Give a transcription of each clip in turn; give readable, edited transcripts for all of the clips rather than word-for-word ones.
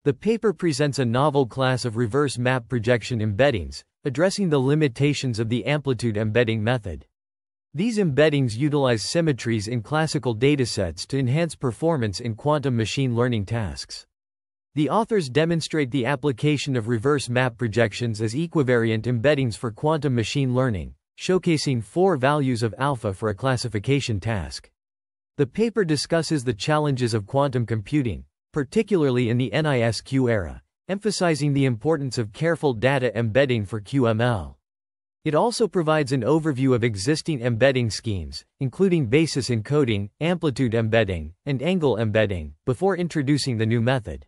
The paper presents a novel class of reverse map projection embeddings, addressing the limitations of the amplitude embedding method. These embeddings utilize symmetries in classical datasets to enhance performance in quantum machine learning tasks. The authors demonstrate the application of reverse map projections as equivariant embeddings for quantum machine learning, showcasing 4 values of alpha for a classification task. The paper discusses the challenges of quantum computing, particularly in the NISQ era, emphasizing the importance of careful data embedding for QML. It also provides an overview of existing embedding schemes, including basis encoding, amplitude embedding, and angle embedding, before introducing the new method.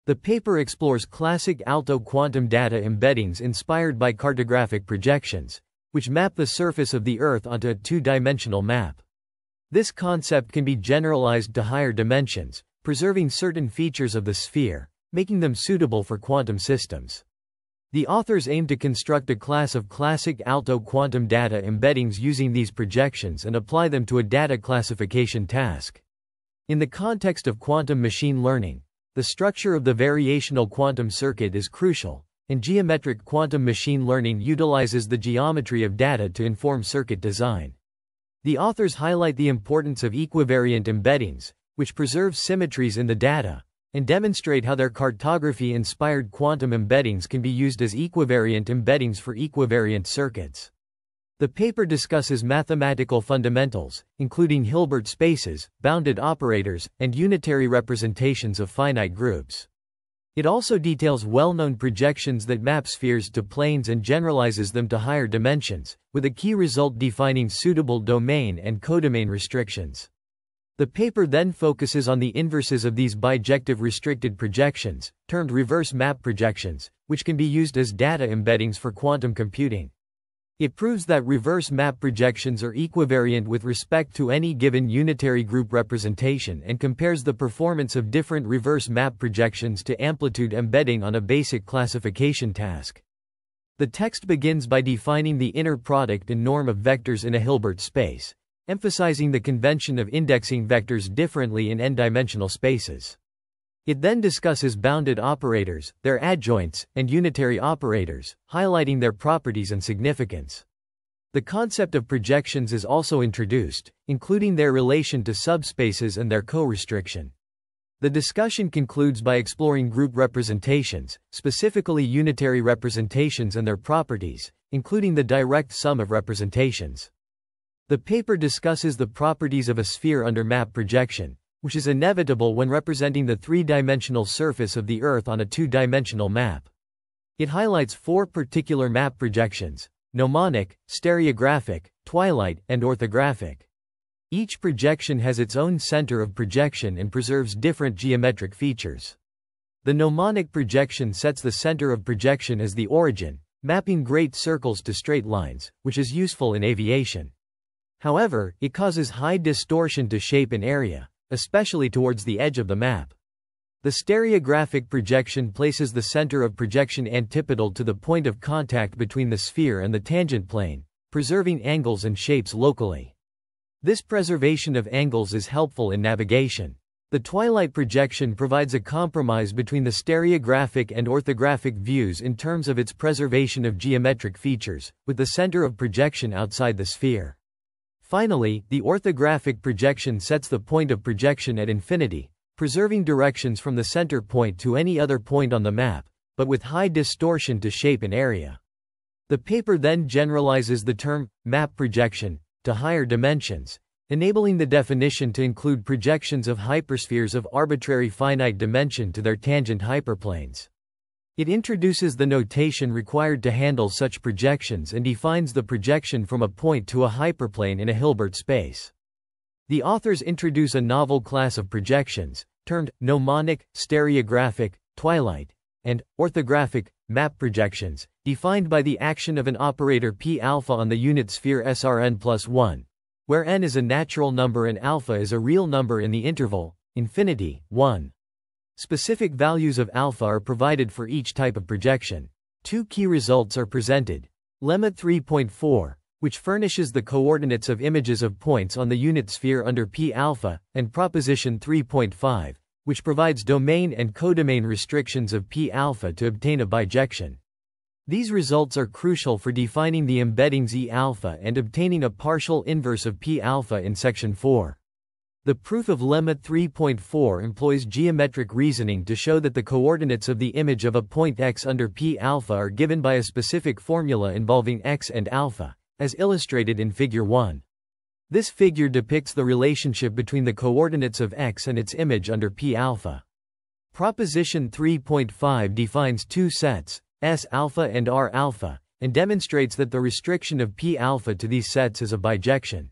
The paper explores classic alto quantum data embeddings inspired by cartographic projections, which map the surface of the Earth onto a 2-dimensional map. This concept can be generalized to higher dimensions, preserving certain features of the sphere, making them suitable for quantum systems. The authors aim to construct a class of classic alto quantum data embeddings using these projections and apply them to a data classification task. In the context of quantum machine learning, the structure of the variational quantum circuit is crucial, and geometric quantum machine learning utilizes the geometry of data to inform circuit design. The authors highlight the importance of equivariant embeddings, which preserve symmetries in the data, and demonstrate how their cartography-inspired quantum embeddings can be used as equivariant embeddings for equivariant circuits. The paper discusses mathematical fundamentals, including Hilbert spaces, bounded operators, and unitary representations of finite groups. It also details well-known projections that map spheres to planes and generalizes them to higher dimensions, with a key result defining suitable domain and codomain restrictions. The paper then focuses on the inverses of these bijective restricted projections, termed reverse map projections, which can be used as data embeddings for quantum computing. It proves that reverse map projections are equivariant with respect to any given unitary group representation and compares the performance of different reverse map projections to amplitude embedding on a basic classification task. The text begins by defining the inner product and norm of vectors in a Hilbert space, emphasizing the convention of indexing vectors differently in n-dimensional spaces. It then discusses bounded operators, their adjoints, and unitary operators, highlighting their properties and significance. The concept of projections is also introduced, including their relation to subspaces and their co-restriction. The discussion concludes by exploring group representations, specifically unitary representations and their properties, including the direct sum of representations. The paper discusses the properties of a sphere under map projection, which is inevitable when representing the 3-dimensional surface of the Earth on a 2-dimensional map. It highlights 4 particular map projections: mnemonic, stereographic, twilight, and orthographic. Each projection has its own center of projection and preserves different geometric features. The mnemonic projection sets the center of projection as the origin, mapping great circles to straight lines, which is useful in aviation. However, it causes high distortion to shape and area, especially towards the edge of the map. The stereographic projection places the center of projection antipodal to the point of contact between the sphere and the tangent plane, preserving angles and shapes locally. This preservation of angles is helpful in navigation. The twilight projection provides a compromise between the stereographic and orthographic views in terms of its preservation of geometric features, with the center of projection outside the sphere. Finally, the orthographic projection sets the point of projection at infinity, preserving directions from the center point to any other point on the map, but with high distortion to shape and area. The paper then generalizes the term map projection to higher dimensions, enabling the definition to include projections of hyperspheres of arbitrary finite dimension to their tangent hyperplanes. It introduces the notation required to handle such projections and defines the projection from a point to a hyperplane in a Hilbert space. The authors introduce a novel class of projections, termed mnemonic, stereographic, twilight, and orthographic map projections, defined by the action of an operator p alpha on the unit sphere SRn+1, where n is a natural number and alpha is a real number in the interval infinity 1. Specific values of alpha are provided for each type of projection. 2 key results are presented: lemma 3.4, which furnishes the coordinates of images of points on the unit sphere under p alpha, and proposition 3.5, which provides domain and codomain restrictions of p-alpha to obtain a bijection. These results are crucial for defining the embeddings E-alpha and obtaining a partial inverse of p-alpha in section 4. The proof of lemma 3.4 employs geometric reasoning to show that the coordinates of the image of a point x under p-alpha are given by a specific formula involving x and alpha, as illustrated in Figure 1. This figure depicts the relationship between the coordinates of x and its image under p-alpha. Proposition 3.5 defines two sets, S-alpha and R-alpha, and demonstrates that the restriction of p-alpha to these sets is a bijection.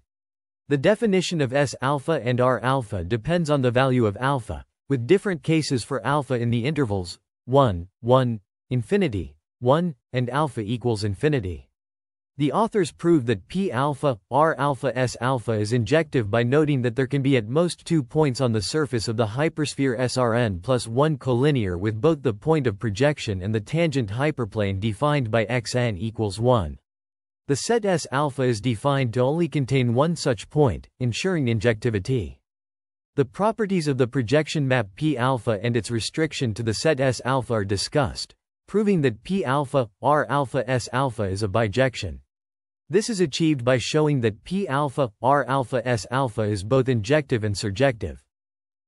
The definition of S-alpha and R-alpha depends on the value of alpha, with different cases for alpha in the intervals 1, 1, infinity, 1, and alpha equals infinity. The authors prove that p-alpha, R-alpha, S-alpha is injective by noting that there can be at most 2 points on the surface of the hypersphere SRn plus 1 collinear with both the point of projection and the tangent hyperplane defined by xn equals 1. The set S-alpha is defined to only contain one such point, ensuring injectivity. The properties of the projection map p-alpha and its restriction to the set S-alpha are discussed, proving that p-alpha, R-alpha, S-alpha is a bijection. This is achieved by showing that p-alpha, R-alpha, S-alpha is both injective and surjective.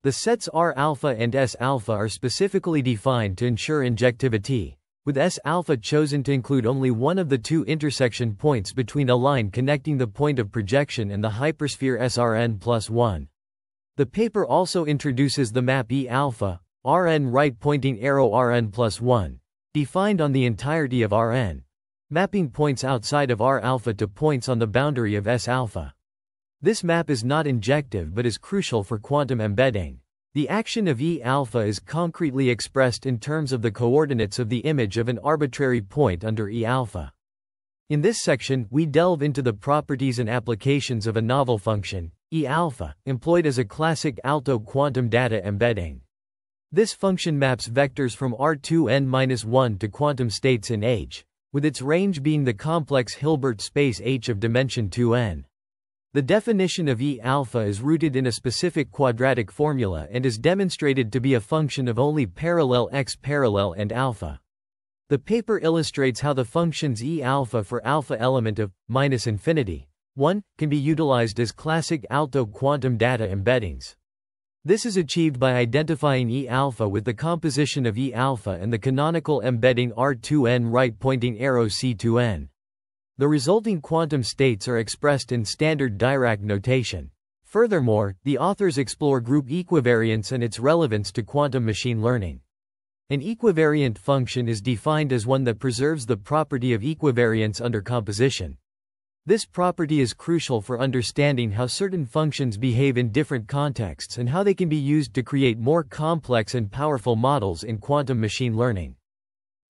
The sets R-alpha and S-alpha are specifically defined to ensure injectivity, with S-alpha chosen to include only one of the two intersection points between a line connecting the point of projection and the hypersphere SRn plus 1. The paper also introduces the map E-alpha, Rn right pointing arrow Rn plus 1, defined on the entirety of Rn, mapping points outside of R-alpha to points on the boundary of S-alpha. This map is not injective but is crucial for quantum embedding. The action of E-alpha is concretely expressed in terms of the coordinates of the image of an arbitrary point under E-alpha. In this section, we delve into the properties and applications of a novel function, E-alpha, employed as a classic alto quantum data embedding. This function maps vectors from R2n-1 to quantum states in H, with its range being the complex Hilbert space H of dimension 2n. The definition of E-alpha is rooted in a specific quadratic formula and is demonstrated to be a function of only parallel x parallel and alpha. The paper illustrates how the functions E-alpha for alpha element of -infinity 1 can be utilized as classic alto quantum data embeddings. This is achieved by identifying E-alpha with the composition of E-alpha and the canonical embedding R2n right pointing arrow C2n. The resulting quantum states are expressed in standard Dirac notation. Furthermore, the authors explore group equivariance and its relevance to quantum machine learning. An equivariant function is defined as one that preserves the property of equivariance under composition. This property is crucial for understanding how certain functions behave in different contexts and how they can be used to create more complex and powerful models in quantum machine learning.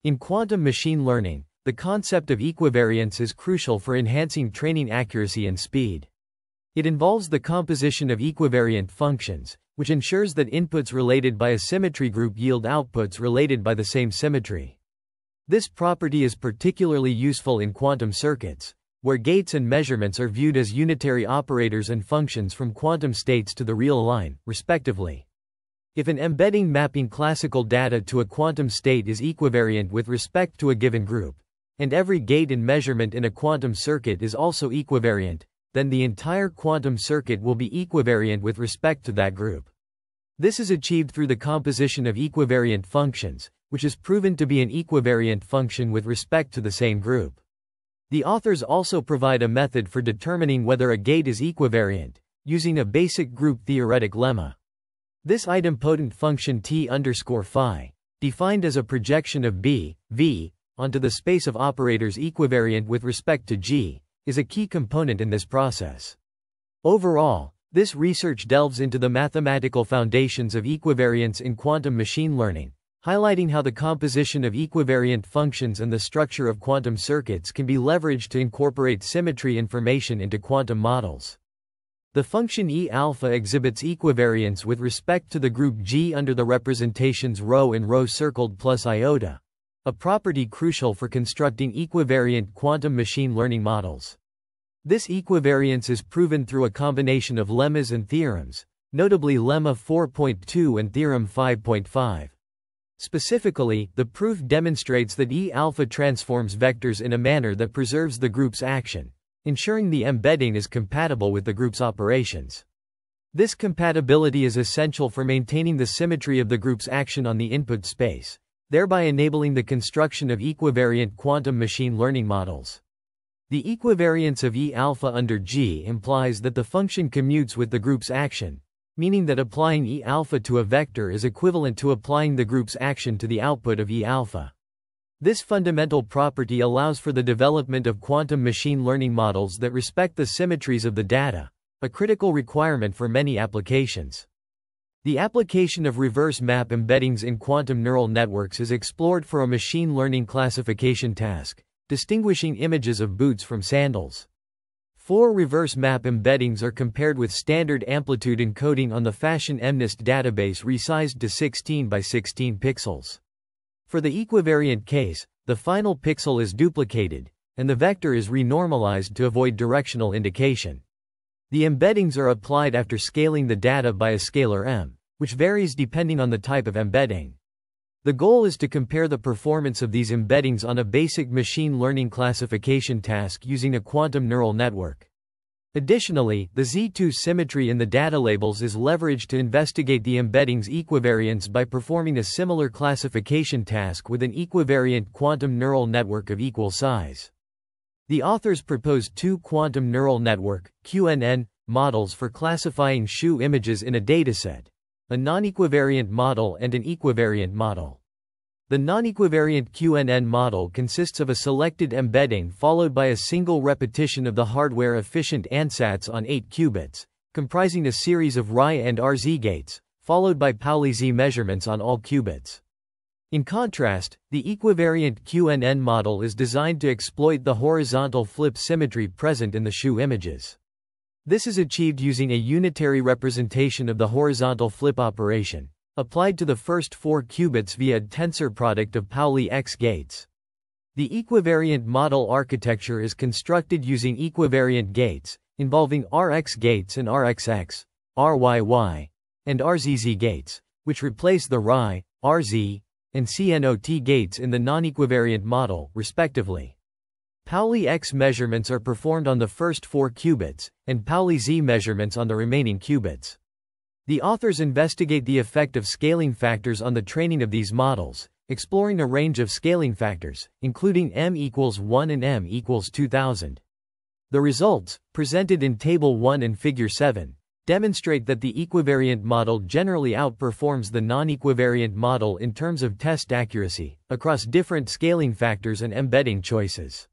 In quantum machine learning, the concept of equivariance is crucial for enhancing training accuracy and speed. It involves the composition of equivariant functions, which ensures that inputs related by a symmetry group yield outputs related by the same symmetry. This property is particularly useful in quantum circuits, where gates and measurements are viewed as unitary operators and functions from quantum states to the real line, respectively. If an embedding mapping classical data to a quantum state is equivariant with respect to a given group, and every gate and measurement in a quantum circuit is also equivariant, then the entire quantum circuit will be equivariant with respect to that group. This is achieved through the composition of equivariant functions, which is proven to be an equivariant function with respect to the same group. The authors also provide a method for determining whether a gate is equivariant, using a basic group theoretic lemma. This idempotent function T_phi, defined as a projection of B, V, onto the space of operators equivariant with respect to G, is a key component in this process. Overall, this research delves into the mathematical foundations of equivariance in quantum machine learning, highlighting how the composition of equivariant functions and the structure of quantum circuits can be leveraged to incorporate symmetry information into quantum models. The function E-alpha exhibits equivariance with respect to the group G under the representations ρ and ρ circled plus iota, a property crucial for constructing equivariant quantum machine learning models. This equivariance is proven through a combination of lemmas and theorems, notably Lemma 4.2 and Theorem 5.5. Specifically, the proof demonstrates that E-alpha transforms vectors in a manner that preserves the group's action, ensuring the embedding is compatible with the group's operations. This compatibility is essential for maintaining the symmetry of the group's action on the input space, thereby enabling the construction of equivariant quantum machine learning models. The equivariance of E-alpha under G implies that the function commutes with the group's action, meaning that applying E-alpha to a vector is equivalent to applying the group's action to the output of E-alpha. This fundamental property allows for the development of quantum machine learning models that respect the symmetries of the data, a critical requirement for many applications. The application of reverse map embeddings in quantum neural networks is explored for a machine learning classification task, distinguishing images of boots from sandals. 4 reverse map embeddings are compared with standard amplitude encoding on the fashion MNIST database resized to 16 by 16 pixels. For the equivariant case, the final pixel is duplicated, and the vector is renormalized to avoid directional indication. The embeddings are applied after scaling the data by a scalar m, which varies depending on the type of embedding. The goal is to compare the performance of these embeddings on a basic machine learning classification task using a quantum neural network. Additionally, the Z2 symmetry in the data labels is leveraged to investigate the embedding's equivariance by performing a similar classification task with an equivariant quantum neural network of equal size. The authors proposed 2 quantum neural network (QNN) models for classifying shoe images in a dataset, a non-equivariant model and an equivariant model. The non-equivariant QNN model consists of a selected embedding followed by a single repetition of the hardware-efficient ansatz on 8 qubits, comprising a series of Ri and RZ gates, followed by Pauli Z measurements on all qubits. In contrast, the equivariant QNN model is designed to exploit the horizontal flip symmetry present in the shoe images. This is achieved using a unitary representation of the horizontal flip operation, applied to the first 4 qubits via a tensor product of Pauli X gates. The equivariant model architecture is constructed using equivariant gates, involving Rx gates and Rxx, Ryy, and RZZ gates, which replace the Ri, RZ, and CNOT gates in the non-equivariant model, respectively. Pauli X measurements are performed on the first 4 qubits, and Pauli Z measurements on the remaining qubits. The authors investigate the effect of scaling factors on the training of these models, exploring a range of scaling factors, including m equals 1 and m equals 2000. The results, presented in Table 1 and Figure 7, demonstrate that the equivariant model generally outperforms the non-equivariant model in terms of test accuracy, across different scaling factors and embedding choices.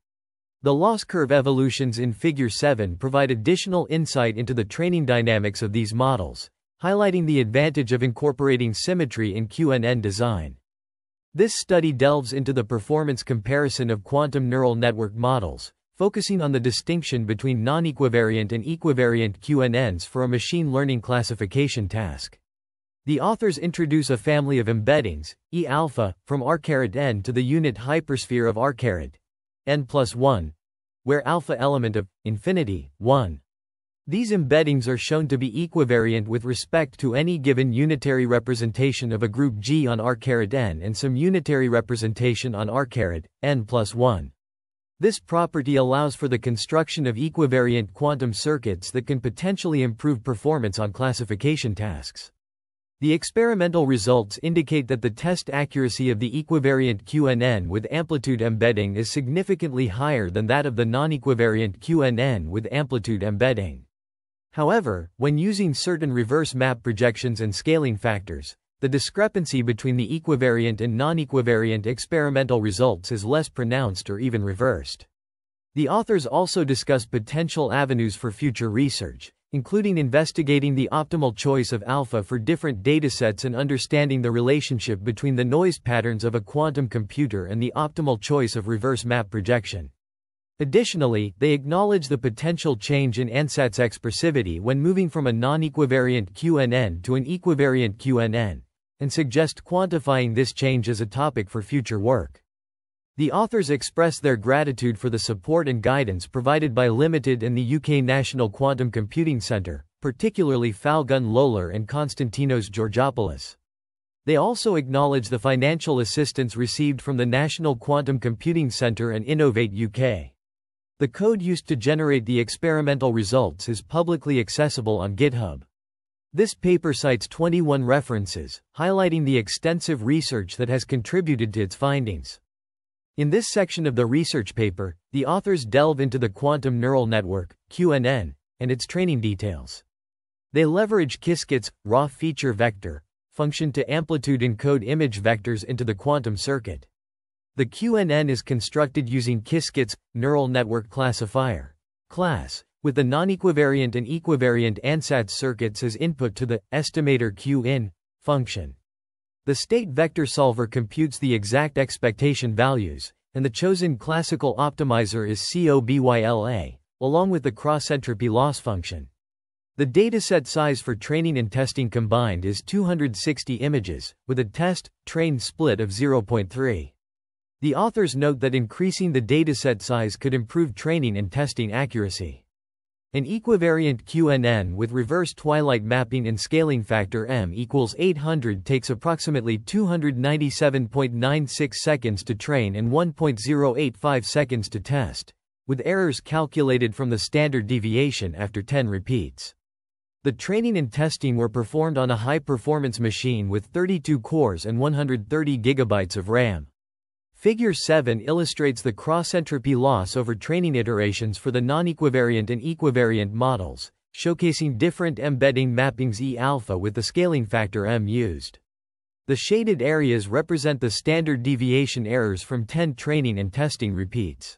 The loss curve evolutions in Figure 7 provide additional insight into the training dynamics of these models, highlighting the advantage of incorporating symmetry in QNN design. This study delves into the performance comparison of quantum neural network models, focusing on the distinction between non-equivariant and equivariant QNNs for a machine learning classification task. The authors introduce a family of embeddings, E-alpha, from R⁻n to the unit hypersphere of R⁻n+1, where alpha element of infinity 1. These embeddings are shown to be equivariant with respect to any given unitary representation of a group G on R⁻n and some unitary representation on R⁻n+1. This property allows for the construction of equivariant quantum circuits that can potentially improve performance on classification tasks. The experimental results indicate that the test accuracy of the equivariant QNN with amplitude embedding is significantly higher than that of the non-equivariant QNN with amplitude embedding. However, when using certain reverse map projections and scaling factors, the discrepancy between the equivariant and non-equivariant experimental results is less pronounced or even reversed. The authors also discuss potential avenues for future research, including investigating the optimal choice of alpha for different datasets and understanding the relationship between the noise patterns of a quantum computer and the optimal choice of reverse map projection. Additionally, they acknowledge the potential change in ansatz expressivity when moving from a non-equivariant QNN to an equivariant QNN, and suggest quantifying this change as a topic for future work. The authors express their gratitude for the support and guidance provided by Limited and the UK National Quantum Computing Centre, particularly Falgun Lolar and Konstantinos Georgopoulos. They also acknowledge the financial assistance received from the National Quantum Computing Centre and Innovate UK. The code used to generate the experimental results is publicly accessible on GitHub. This paper cites 21 references, highlighting the extensive research that has contributed to its findings. In this section of the research paper, the authors delve into the quantum neural network, QNN, and its training details. They leverage Qiskit's raw feature vector function to amplitude encode image vectors into the quantum circuit. The QNN is constructed using Qiskit's neural network classifier class, with the non-equivariant and equivariant ansatz circuits as input to the estimator QIn function. The state vector solver computes the exact expectation values, and the chosen classical optimizer is COBYLA, along with the cross-entropy loss function. The dataset size for training and testing combined is 260 images, with a test-train split of 0.3. The authors note that increasing the dataset size could improve training and testing accuracy. An equivariant QNN with reverse twilight mapping and scaling factor m equals 800 takes approximately 297.96 seconds to train and 1.085 seconds to test, with errors calculated from the standard deviation after 10 repeats. The training and testing were performed on a high-performance machine with 32 cores and 130 GB of RAM. Figure 7 illustrates the cross-entropy loss over training iterations for the non-equivariant and equivariant models, showcasing different embedding mappings E-alpha with the scaling factor m used. The shaded areas represent the standard deviation errors from 10 training and testing repeats.